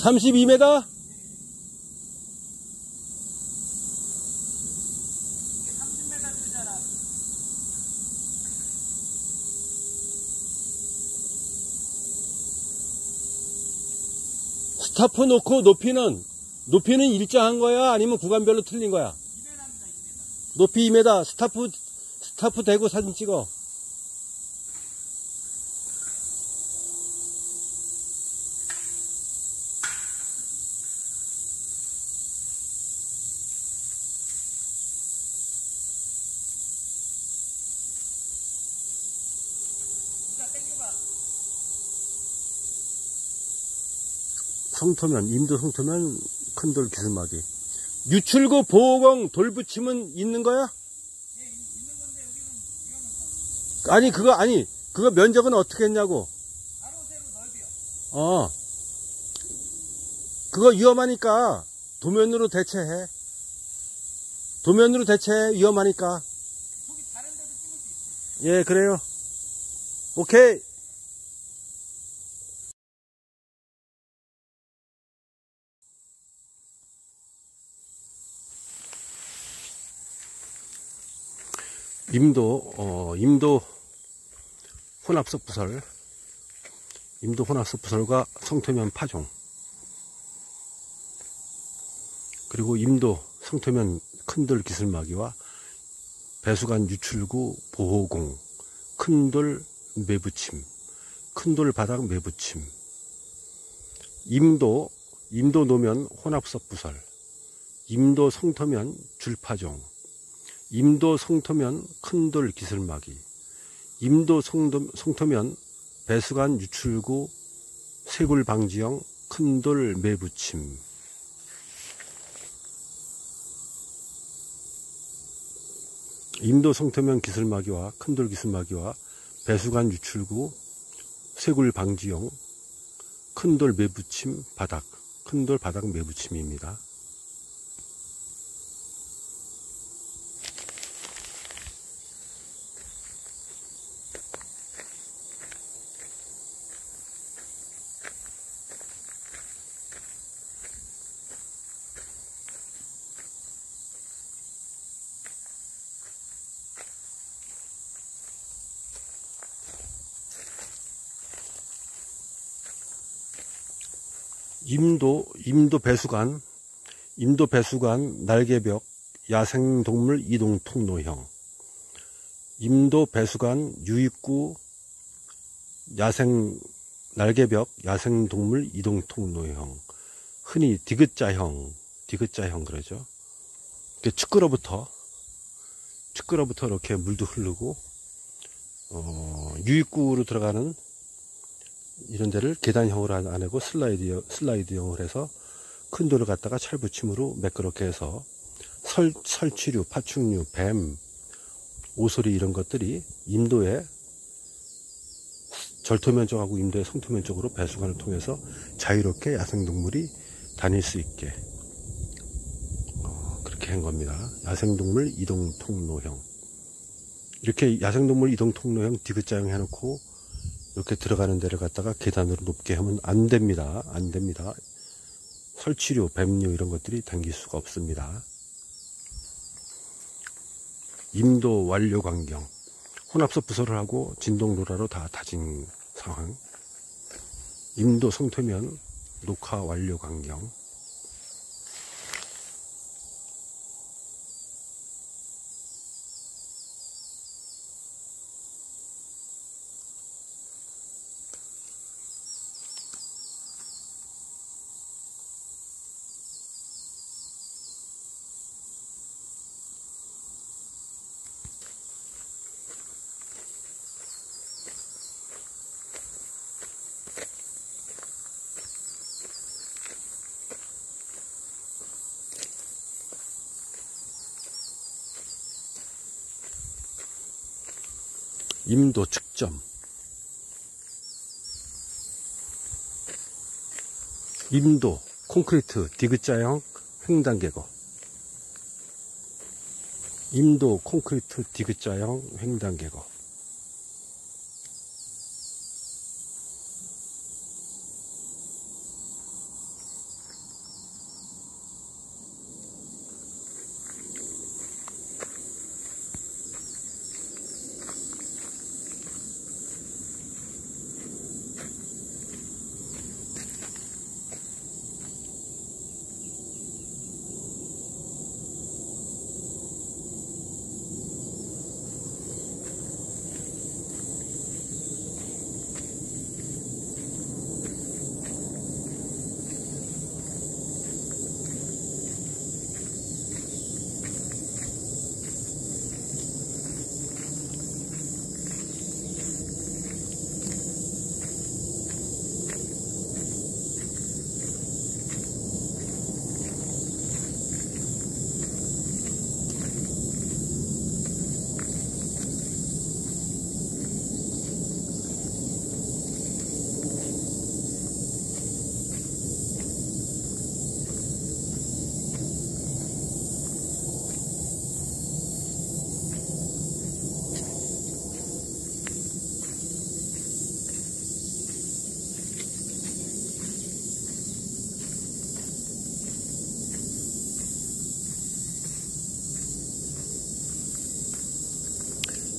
32m? 스타프 놓고 높이는 일정한 거야? 아니면 구간별로 틀린 거야? 2m입니다, 2m. 높이 2m. 스타프 대고 사진 찍어. 성토면, 임도 성토면 큰돌 기술막이. 유출구 보호공 돌붙임은 있는 거야? 예, 있는 건데 여기는 위험해서. 아니 그거 면적은 어떻게 했냐고. 바로 세로 넓이요. 그거 위험하니까 도면으로 대체해. 위험하니까. 저기 다른 데도 찍을 수 있어요. 예, 그래요. 오케이. 임도 혼합석 부설과 성토면 파종, 그리고 임도 성토면 큰돌 기술막이와 배수관 유출구 보호공, 큰돌 매붙임, 큰돌 바닥 매붙임, 임도 노면 혼합석 부설, 임도 성토면 줄파종, 임도 성토면 큰돌 기술막이, 임도 성토면 배수관 유출구 쇄굴 방지형 큰돌 매붙임, 임도 성토면 기술막이와 큰돌 기술막이와 배수관 유출구 쇄굴 방지형 큰돌 매붙임 바닥, 큰돌 바닥 매붙임입니다. 임도 배수관 날개벽 야생동물 이동 통로형, 임도 배수관 유입구 날개벽 야생동물 이동 통로형, 흔히 디귿자형 그러죠. 측으로부터 이렇게 물도 흐르고, 유입구로 들어가는 이런 데를 계단형으로 안 하고 슬라이드형을 해서 큰 돌을 갖다가 철붙임으로 매끄럽게 해서 설치류, 파충류, 뱀, 오소리 이런 것들이 임도의 절토면 쪽하고 임도의 성토면 쪽으로 배수관을 통해서 자유롭게 야생동물이 다닐 수 있게 그렇게 한 겁니다. 야생동물 이동 통로형. 이렇게 야생동물 이동 통로형 디귿자형 해놓고 이렇게 들어가는 데를 갖다가 계단으로 높게 하면 안 됩니다. 설치류, 뱀류 이런 것들이 당길 수가 없습니다. 임도 완료 광경. 혼합석 부설을 하고 진동로라로 다 다진 상황. 임도 성토면 녹화 완료 광경. 임도 측점. 임도 콘크리트 디귿자형 횡단계거. 임도 콘크리트 디귿자형 횡단계거.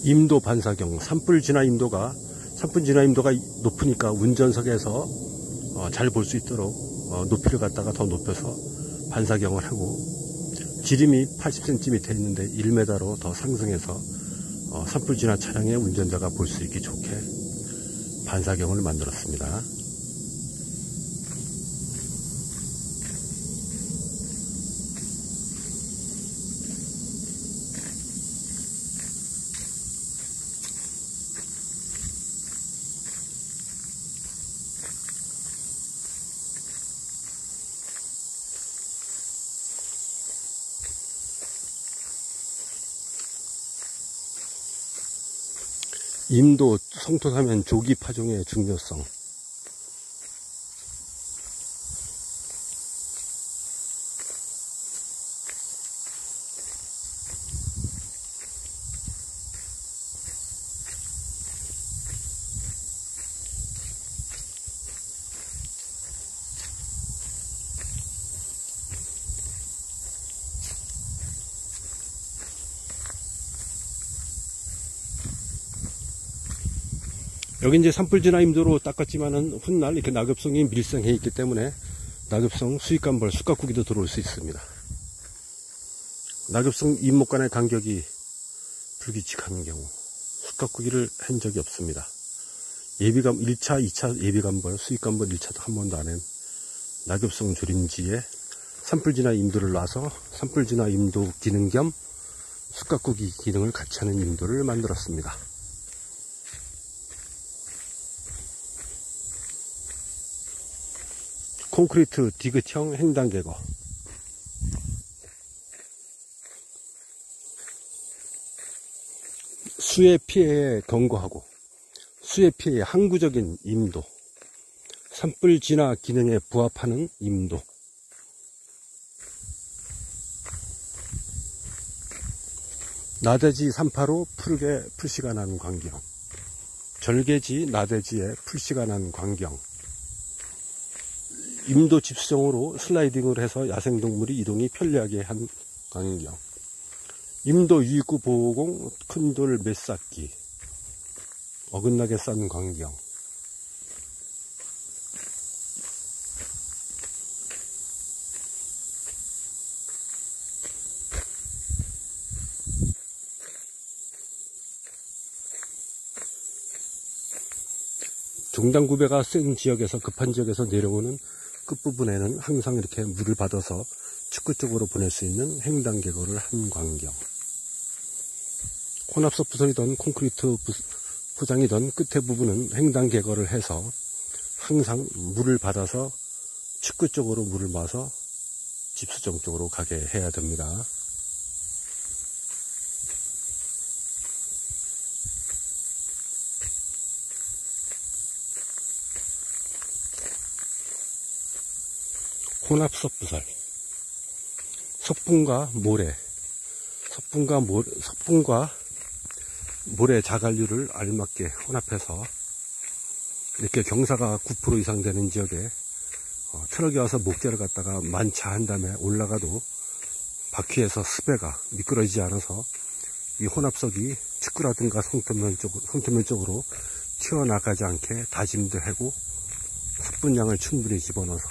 임도 반사경, 산불 진화 임도가 높으니까 운전석에서 잘 볼 수 있도록 높이를 갖다가 더 높여서 반사경을 하고, 지름이 80cm 있는데 1m로 더 상승해서 산불 진화 차량의 운전자가 볼 수 있기 좋게 반사경을 만들었습니다. 임도 성토사면 조기 파종의 중요성. 여기 이제 산불 진화 임도로 닦았지만은 훗날 이렇게 낙엽성이 밀생해 있기 때문에 낙엽성 수익감벌 숯가꾸기도 들어올 수 있습니다. 낙엽성 잎목 간의 간격이 불규칙한 경우 숯가꾸기를 한 적이 없습니다. 1차, 2차 예비감벌, 수익감벌 1차도 한 번도 안 한 낙엽성 조림지에 산불 진화 임도를 놔서 산불 진화 임도 기능 겸 숯가꾸기 기능을 같이 하는 임도를 만들었습니다. 콘크리트 디귿형 횡단 개거. 수해 피해에 경고하고 수해 피해의 항구적인 임도, 산불 진화 기능에 부합하는 임도. 나대지 산파로 푸르게 풀씨가 난 광경, 절개지 나대지에 풀씨가 난 광경. 임도 집수정으로 슬라이딩을 해서 야생동물이 이동이 편리하게 한 광경. 임도 유입구 보호공 큰돌 매쌓기 어긋나게 싼 광경. 종단구배가 센 지역에서, 급한 지역에서 내려오는 끝부분에는 항상 이렇게 물을 받아서 축구 쪽으로 보낼 수 있는 횡단 개거를 한 광경. 혼합석 부설이던 콘크리트 포장이던 끝에 부분은 횡단 개거를 해서 항상 물을 받아서 축구 쪽으로 물을 마서 집수정 쪽으로 가게 해야 됩니다. 혼합석 부설. 석분과 모래 자갈류를 알맞게 혼합해서 이렇게 경사가 9% 이상 되는 지역에 트럭이 와서 목재를 갖다가 만차한 다음에 올라가도 바퀴에서 스배가 미끄러지지 않아서 이 혼합석이 측구라든가 성토면 쪽으로 튀어나가지 않게 다짐도 하고 석분량을 충분히 집어넣어서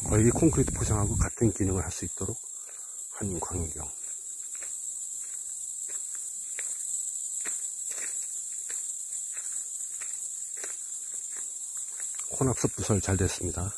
거의 콘크리트 포장하고 같은 기능을 할 수 있도록 한 광경. 혼합석 부설 잘 됐습니다.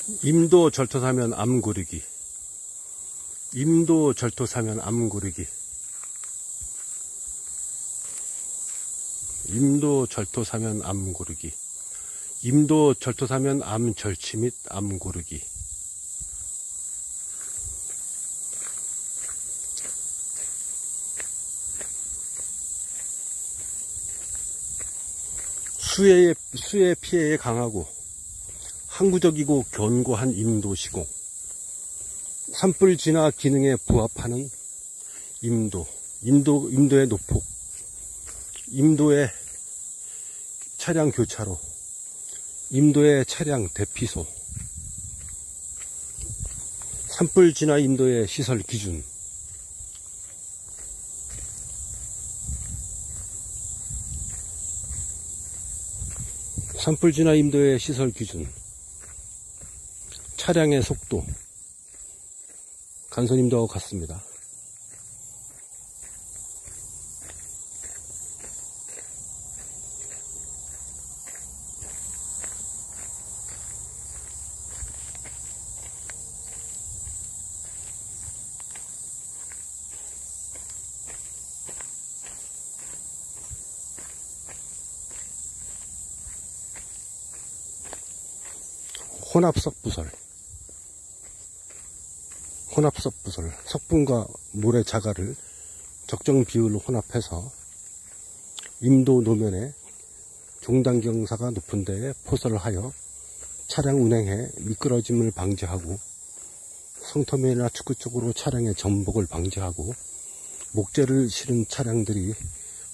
임도 절토 사면 암 고르기. 임도 절토 사면 암 고르기. 임도 절토 사면 암 고르기. 임도 절토 사면 암 절치 및 암 고르기. 수해 피해에 강하고 항구적이고 견고한 임도 시공. 산불 진화 기능에 부합하는 임도의 노폭, 임도의 차량 교차로, 임도의 차량 대피소, 산불 진화 임도의 시설 기준, 산불 진화 임도의 시설 기준, 차량의 속도, 간선임도하고 같습니다. 혼합석부설, 석분과 모래 자갈을 적정 비율로 혼합해서 임도 노면에 종단경사가 높은 데에 포설을 하여 차량 운행에 미끄러짐을 방지하고 성터면이나 축구 쪽으로 차량의 전복을 방지하고 목재를 실은 차량들이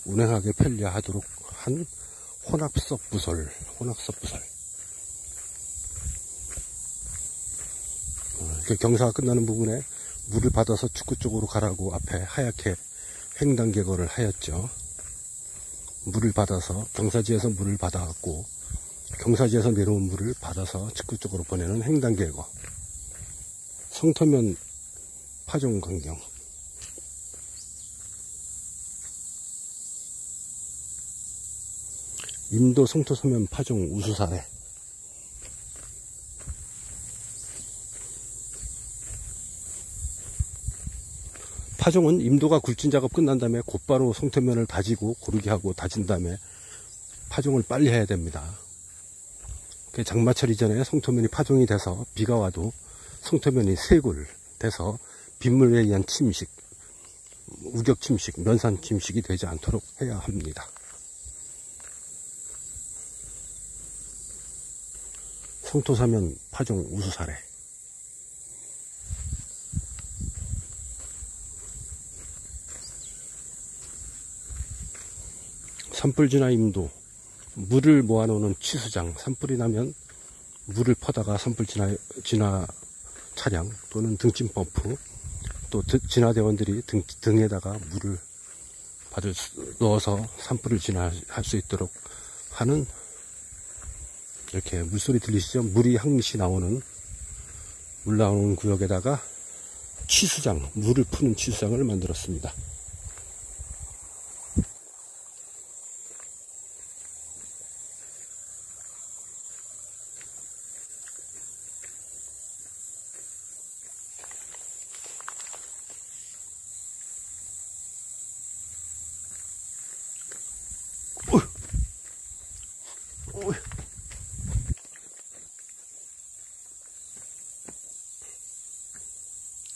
운행하기 편리하도록 한 혼합석부설. 경사가 끝나는 부분에 물을 받아서 축구 쪽으로 가라고 앞에 하얗게 횡단계거를 하였죠. 물을 받아서 경사지에서 물을 받아갖고 경사지에서 내려온 물을 받아서 축구 쪽으로 보내는 횡단계거. 성터면 파종 강경. 임도 성토서면 파종 우수 사례. 파종은 임도가 굴진 작업 끝난 다음에 곧바로 성토면을 다지고 고르게 하고 다진 다음에 파종을 빨리 해야 됩니다. 장마철 이전에 성토면이 파종이 돼서 비가 와도 성토면이 세굴 돼서 빗물에 의한 침식, 우격 침식, 면산 침식이 되지 않도록 해야 합니다. 성토사면 파종 우수 사례. 산불 진화 임도, 물을 모아놓는 치수장, 산불이 나면 물을 퍼다가 산불 진화 차량 또는 등짐 펌프, 또 진화대원들이 등에다가 물을 넣어서 산불을 진화할 수 있도록 하는, 이렇게 물소리 들리시죠? 물이 항시 나오는, 물 나오는 구역에다가 치수장, 물을 푸는 치수장을 만들었습니다.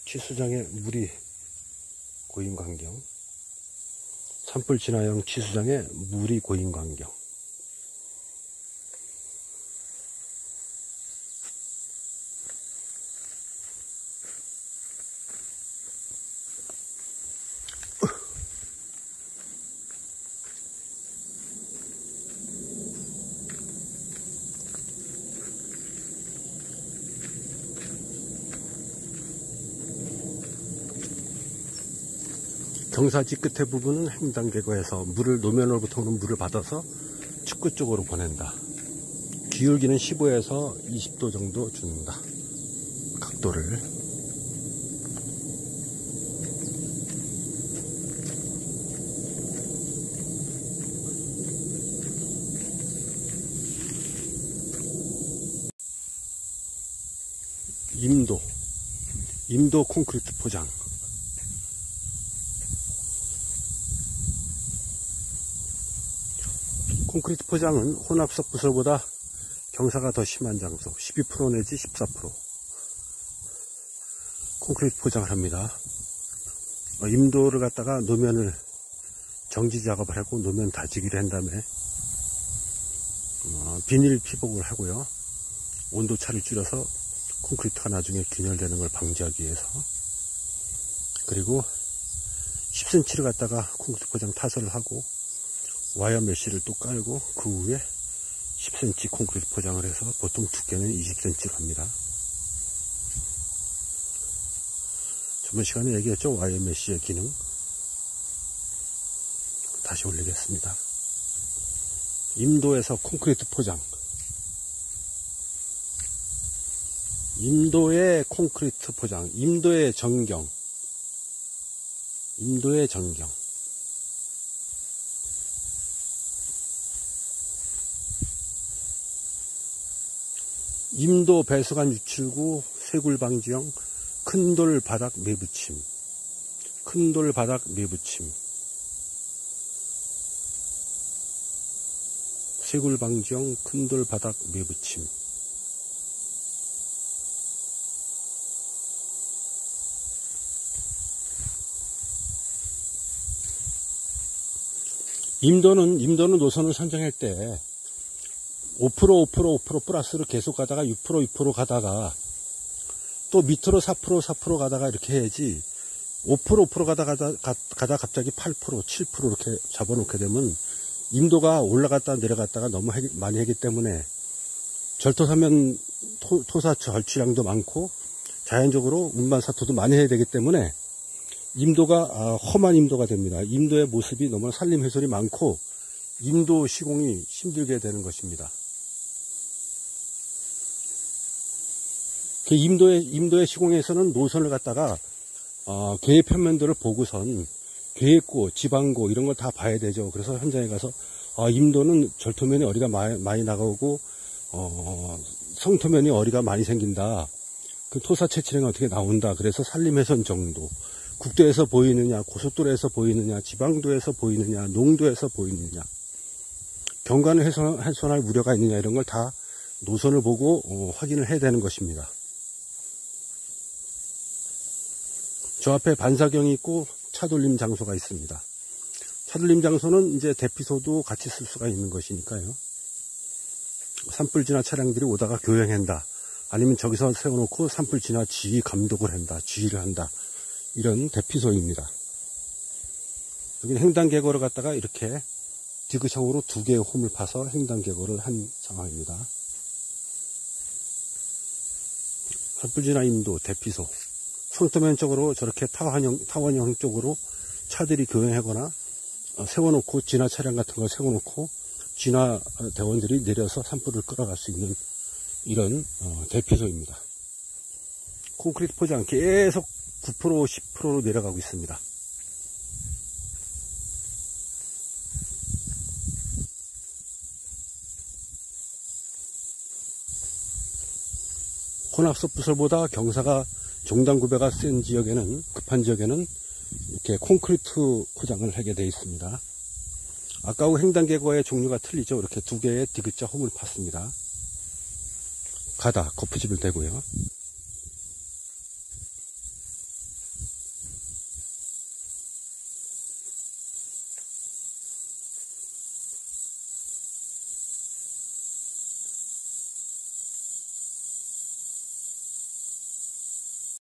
치수장에 물이 고인 광경. 산불 진화형 치수장에 물이 고인 광경. 경사지 끝에 부분은 횡단계거에서 물을 노면으로부터 오는 물을 받아서 축구 쪽으로 보낸다. 기울기는 15에서 20도 정도 준다. 각도를. 임도 콘크리트 포장. 콘크리트 포장은 혼합석 부설보다 경사가 더 심한 장소 12% 내지 14% 콘크리트 포장을 합니다. 임도를 갖다가 노면을 정지 작업을 하고 노면 다지기를 한 다음에 비닐 피복을 하고요. 온도차를 줄여서 콘크리트가 나중에 균열되는 걸 방지하기 위해서, 그리고 10cm를 갖다가 콘크리트 포장 타설을 하고 와이어 메쉬를 또 깔고 그 위에 10cm 콘크리트 포장을 해서 보통 두께는 20cm로 합니다. 저번 시간에 얘기했죠, 와이어 메쉬의 기능. 다시 올리겠습니다. 임도에서 콘크리트 포장. 임도의 콘크리트 포장. 임도의 전경. 임도의 전경. 임도 배수관 유출구 쇄굴 방지형 큰돌 바닥 매부침. 큰돌 바닥 매부침. 쇄굴 방지형 큰돌 바닥 매부침. 임도는 노선을 선정할 때 5% 플러스로 계속 가다가 6% 가다가 또 밑으로 4% 가다가 이렇게 해야지, 5% 가다 갑자기 8%, 7% 이렇게 잡아놓게 되면 임도가 올라갔다 내려갔다가 너무 많이 하기 때문에 절토사면 토사 절취량도 많고 자연적으로 운반사토도 많이 해야 되기 때문에 임도가 험한 임도가 됩니다. 임도의 모습이 너무나 산림훼손이 많고 임도 시공이 힘들게 되는 것입니다. 그 임도의 시공에서는 노선을 갖다가 계획 편면들을 보고선 계획고, 지방고 이런 걸 다 봐야 되죠. 그래서 현장에 가서 임도는 절토면이 어리가 많이 나가고 성토면이 어리가 많이 생긴다. 그 토사 채취량이 어떻게 나온다. 그래서 산림훼손 정도, 국도에서 보이느냐, 고속도로에서 보이느냐, 지방도에서 보이느냐, 농도에서 보이느냐, 경관을 훼손할 우려가 있느냐, 이런 걸 다 노선을 보고 확인을 해야 되는 것입니다. 저 앞에 반사경이 있고 차돌림 장소가 있습니다. 차돌림 장소는 이제 대피소도 같이 쓸 수가 있는 것이니까요. 산불 진화 차량들이 오다가 교행한다, 아니면 저기서 세워놓고 산불 진화 지휘 감독을 한다, 지휘를 한다, 이런 대피소입니다. 여기는 횡단계거를 갖다가 이렇게 디귿형으로 2개의 홈을 파서 횡단계거를 한 상황입니다. 산불 진화 임도 대피소. 성토면 쪽으로 저렇게 타원형 쪽으로 차들이 교행하거나 세워놓고, 진화 차량 같은 걸 세워놓고 진화 대원들이 내려서 산불을 끌어갈 수 있는 이런 대피소입니다. 콘크리트 포장 계속 9%, 10%로 내려가고 있습니다. 혼합석 부설보다 경사가 종단 구배가 센 지역에는, 급한 지역에는 이렇게 콘크리트 포장을 하게 되어 있습니다. 아까하고 횡단계거의 종류가 틀리죠. 이렇게 2개의 디귿자 홈을 팠습니다. 가다 거푸집을 대고요.